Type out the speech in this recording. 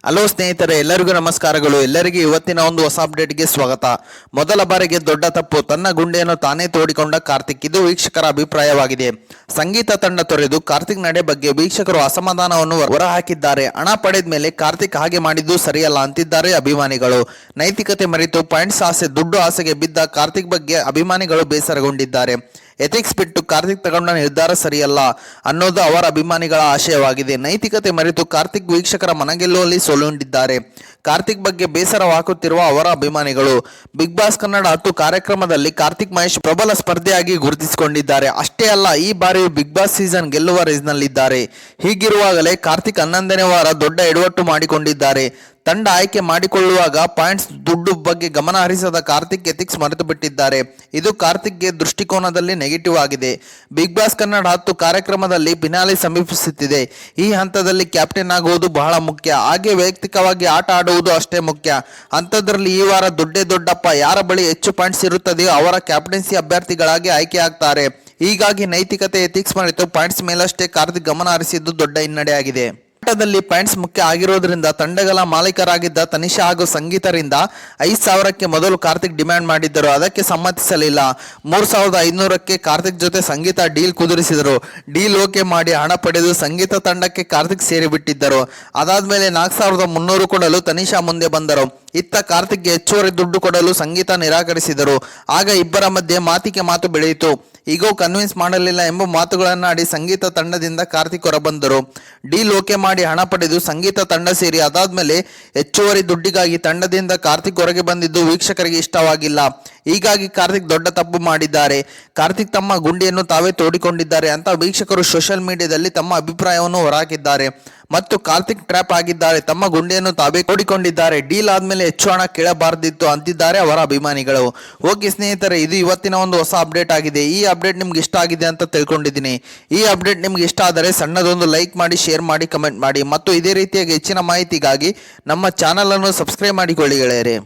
Hello ಸ್ನೇಹಿತರೆ, ಎಲ್ಲರಿಗೂ ನಮಸ್ಕಾರಗಳು. ಎಲ್ಲರಿಗೂ ಇವತ್ತಿನ ಒಂದು ಹೊಸ ಅಪ್ಡೇಟ್ಗೆ ಸ್ವಾಗತ. ಮೊದಲ ಬಾರಿಗೆ ದೊಡ್ಡ ತಪ್ಪು, ತನ್ನ ಗುಂಡೆಯನ್ನು ತಾನೇ ತೋಡಿಕೊಂಡ ಕಾರ್ತಿಕ್. ಇದು ವೀಕ್ಷಕರ ಅಭಿಪ್ರಾಯವಾಗಿದೆ. ಸಂಗೀತ ತಂಡ ತೊರೆದು ಕಾರ್ತಿಕ್ ನಡೆ ಬಗ್ಗೆ ವೀಕ್ಷಕರು ಅಸಮಾಧಾನವನ್ನು ಹೊರಹಾಕಿದ್ದಾರೆ. ಹಣ ಪಡೆದ ಮೇಲೆ ಕಾರ್ತಿಕ್ ಹಾಗೆ ಮಾಡಿದ್ದು ಸರಿಯಲ್ಲ ಅಂತಿದ್ದಾರೆ ಅಭಿಮಾನಿಗಳು. ನೈತಿಕತೆ ಮರೆತು ಪಾಯಿಂಟ್ಸ್ ಆಸೆ, ದುಡ್ಡು ಆಸೆಗೆ ಬಿದ್ದ ಕಾರ್ತಿಕ್ ಬಗ್ಗೆ ಅಭಿಮಾನಿಗಳು ಬೇಸರಗೊಂಡಿದ್ದಾರೆ. ಎಥಿಕ್ಸ್ ಬಿಟ್ಟು ಕಾರ್ತಿಕ್ ತಗೊಂಡ ನಿರ್ಧಾರ ಸರಿಯಲ್ಲ ಅನ್ನೋದು ಅವರ ಅಭಿಮಾನಿಗಳ ಆಶಯವಾಗಿದೆ. ನೈತಿಕತೆ ಮರೆತು ಕಾರ್ತಿಕ್ ವೀಕ್ಷಕರ ಮನಗೆಲ್ಲುವಲ್ಲಿ ಸೋಲುಂಡಿದ್ದಾರೆ. ಕಾರ್ತಿಕ್ ಬಗ್ಗೆ ಬೇಸರವಾಗುತ್ತಿರುವ ಅವರ ಅಭಿಮಾನಿಗಳು ಬಿಗ್ ಬಾಸ್ ಕನ್ನಡ 10 ಕಾರ್ಯಕ್ರಮದಲ್ಲಿ ಕಾರ್ತಿಕ್ ಮಹೇಶ್ ಪ್ರಬಲ ಸ್ಪರ್ಧೆಯಾಗಿ ಗುರುತಿಸಿಕೊಂಡಿದ್ದಾರೆ. ಅಷ್ಟೇ ಅಲ್ಲ, ಈ ಬಾರಿ ಬಿಗ್ ಬಾಸ್ ಸೀಸನ್ ಗೆಲ್ಲುವ ರೇಸ್ನಲ್ಲಿದ್ದಾರೆ. ಹೀಗಿರುವಾಗಲೇ ಕಾರ್ತಿಕ್ 11ನೇ ವಾರ ದೊಡ್ಡ ಎಡವಟ್ಟು ಮಾಡಿಕೊಂಡಿದ್ದಾರೆ. ತಂಡ ಆಯ್ಕೆ ಮಾಡಿಕೊಳ್ಳುವಾಗ ಪಾಯಿಂಟ್ಸ್, ದುಡ್ಡು ಬಗ್ಗೆ ಗಮನ ಹರಿಸದ ಕಾರ್ತಿಕ್ ಎಥಿಕ್ಸ್ ಮರೆತು ಬಿಟ್ಟಿದ್ದಾರೆ. ಇದು ಕಾರ್ತಿಕ್ಗೆ ದೃಷ್ಟಿಕೋನದಲ್ಲಿ ನೆಗೆಟಿವ್ ಆಗಿದೆ. ಬಿಗ್ ಬಾಸ್ ಕನ್ನಡ 10 ಕಾರ್ಯಕ್ರಮದಲ್ಲಿ ಫಿನಾಲೆ ಸಮೀಪಿಸುತ್ತಿದೆ. ಈ ಹಂತದಲ್ಲಿ ಕ್ಯಾಪ್ಟನ್ ಆಗುವುದು ಬಹಳ ಮುಖ್ಯ. ಹಾಗೆ ವೈಯಕ್ತಿಕವಾಗಿ ಆಟ ಆಡುವುದು ಅಷ್ಟೇ ಮುಖ್ಯ. ಅಂಥದ್ರಲ್ಲಿ ಈ ವಾರ ದೊಡ್ಡಪ್ಪ ಯಾರ ಬಳಿ ಹೆಚ್ಚು ಪಾಯಿಂಟ್ಸ್ ಇರುತ್ತದೆಯೋ ಅವರ ಕ್ಯಾಪ್ಟನ್ಸಿ ಅಭ್ಯರ್ಥಿಗಳಾಗಿ ಆಯ್ಕೆ ಆಗ್ತಾರೆ. ಹೀಗಾಗಿ ನೈತಿಕತೆ, ಎಥಿಕ್ಸ್ ಮರೆತು ಪಾಯಿಂಟ್ಸ್ ಮೇಲಷ್ಟೇ ಕಾರ್ತಿಕ್ ಗಮನ ಹರಿಸಿದ್ದು ದೊಡ್ಡ ಹಿನ್ನಡೆಯಾಗಿದೆ. ಆಟದಲ್ಲಿ ಪಾಯಿಂಟ್ಸ್ ಮುಖ್ಯ ಆಗಿರೋದ್ರಿಂದ ತಂಡಗಳ ಮಾಲೀಕರಾಗಿದ್ದ ತನಿಷಾ ಹಾಗೂ ಸಂಗೀತರಿಂದ 5,000ಕ್ಕೆ ಮೊದಲು ಕಾರ್ತಿಕ್ ಡಿಮ್ಯಾಂಡ್ ಮಾಡಿದ್ದರು. ಅದಕ್ಕೆ ಸಮ್ಮತಿಸಲಿಲ್ಲ. 3,500ಕ್ಕೆ ಕಾರ್ತಿಕ್ ಜೊತೆ ಸಂಗೀತ ಡೀಲ್ ಕುದುರಿಸಿದರು. ಡೀಲ್ ಓಕೆ ಮಾಡಿ ಹಣ ಪಡೆದು ಸಂಗೀತ ತಂಡಕ್ಕೆ ಕಾರ್ತಿಕ್ ಸೇರಿಬಿಟ್ಟಿದ್ದರು. ಅದಾದ್ಮೇಲೆ 4,300 ಕೊಡಲು ತನಿಷಾ ಮುಂದೆ ಬಂದರು. ಇತ್ತ ಕಾರ್ತಿಕ್ಗೆ ಹೆಚ್ಚುವರಿ ದುಡ್ಡು ಕೊಡಲು ಸಂಗೀತ ನಿರಾಕರಿಸಿದರು. ಆಗ ಇಬ್ಬರ ಮಧ್ಯೆ ಮಾತಿಗೆ ಮಾತು ಬೆಳೆಯಿತು. ಈಗೋ ಕನ್ವಿನ್ಸ್ ಮಾಡಲಿಲ್ಲ ಎಂಬ ಮಾತುಗಳನ್ನಾಡಿ ಸಂಗೀತ ತಂಡದಿಂದ ಕಾರ್ತಿಕ್ ಹೊರಬಂದರು. ಡೀಲ್ ಓಕೆ ಮಾಡಿ ಹಣ ಪಡೆದು ಸಂಗೀತ ತಂಡ ಸೇರಿ ಅದಾದ್ಮೇಲೆ ಹೆಚ್ಚುವರಿ ದುಡ್ಡಿಗಾಗಿ ತಂಡದಿಂದ ಕಾರ್ತಿಕ್ ಹೊರಗೆ ಬಂದಿದ್ದು ವೀಕ್ಷಕರಿಗೆ ಇಷ್ಟವಾಗಿಲ್ಲ. ಹೀಗಾಗಿ ಕಾರ್ತಿಕ್ ದೊಡ್ಡ ತಪ್ಪು ಮಾಡಿದ್ದಾರೆ. ಕಾರ್ತಿಕ್ ತಮ್ಮ ಗುಂಡಿಯನ್ನು ತಾವೇ ತೋಡಿಕೊಂಡಿದ್ದಾರೆ ಅಂತ ವೀಕ್ಷಕರು ಸೋಷಿಯಲ್ ಮೀಡಿಯಾದಲ್ಲಿ ತಮ್ಮ ಅಭಿಪ್ರಾಯವನ್ನು ಹೊರಹಾಕಿದ್ದಾರೆ. ಮತ್ತು ಕಾರ್ತಿಕ್ ಟ್ರ್ಯಾಪ್ ಆಗಿದ್ದಾರೆ, ತಮ್ಮ ಗುಂಡಿಯನ್ನು ತಾವೇ ತೋಡಿಕೊಂಡಿದ್ದಾರೆ. ಡೀಲ್ ಆದ್ಮೇಲೆ ಹೆಚ್ಚು ಹಣ ಕೇಳಬಾರ್ದಿತ್ತು ಅಂತಿದ್ದಾರೆ ಅವರ ಅಭಿಮಾನಿಗಳು. ಓಕೆ ಸ್ನೇಹಿತರೆ, ಇದು ಇವತ್ತಿನ ಒಂದು ಹೊಸ ಅಪ್ಡೇಟ್ ಆಗಿದೆ. ಈ ಅಪ್ಡೇಟ್ ನಿಮ್ಗೆ ಇಷ್ಟ ಆಗಿದೆ ಅಂತ ತಿಳ್ಕೊಂಡಿದ್ದೀನಿ. ಈ ಅಪ್ಡೇಟ್ ನಿಮ್ಗೆ ಇಷ್ಟ ಆದರೆ ಸಣ್ಣದೊಂದು ಲೈಕ್ ಮಾಡಿ, ಶೇರ್ ಮಾಡಿ, ಕಮೆಂಟ್ ಮಾಡಿ ಮತ್ತು ಇದೇ ರೀತಿಯಾಗಿ ಹೆಚ್ಚಿನ ಮಾಹಿತಿಗಾಗಿ ನಮ್ಮ ಚಾನಲ್ ಅನ್ನು ಸಬ್ಸ್ಕ್ರೈಬ್ ಮಾಡಿಕೊಳ್ಳಿ ಗೆಳೆಯರೇ.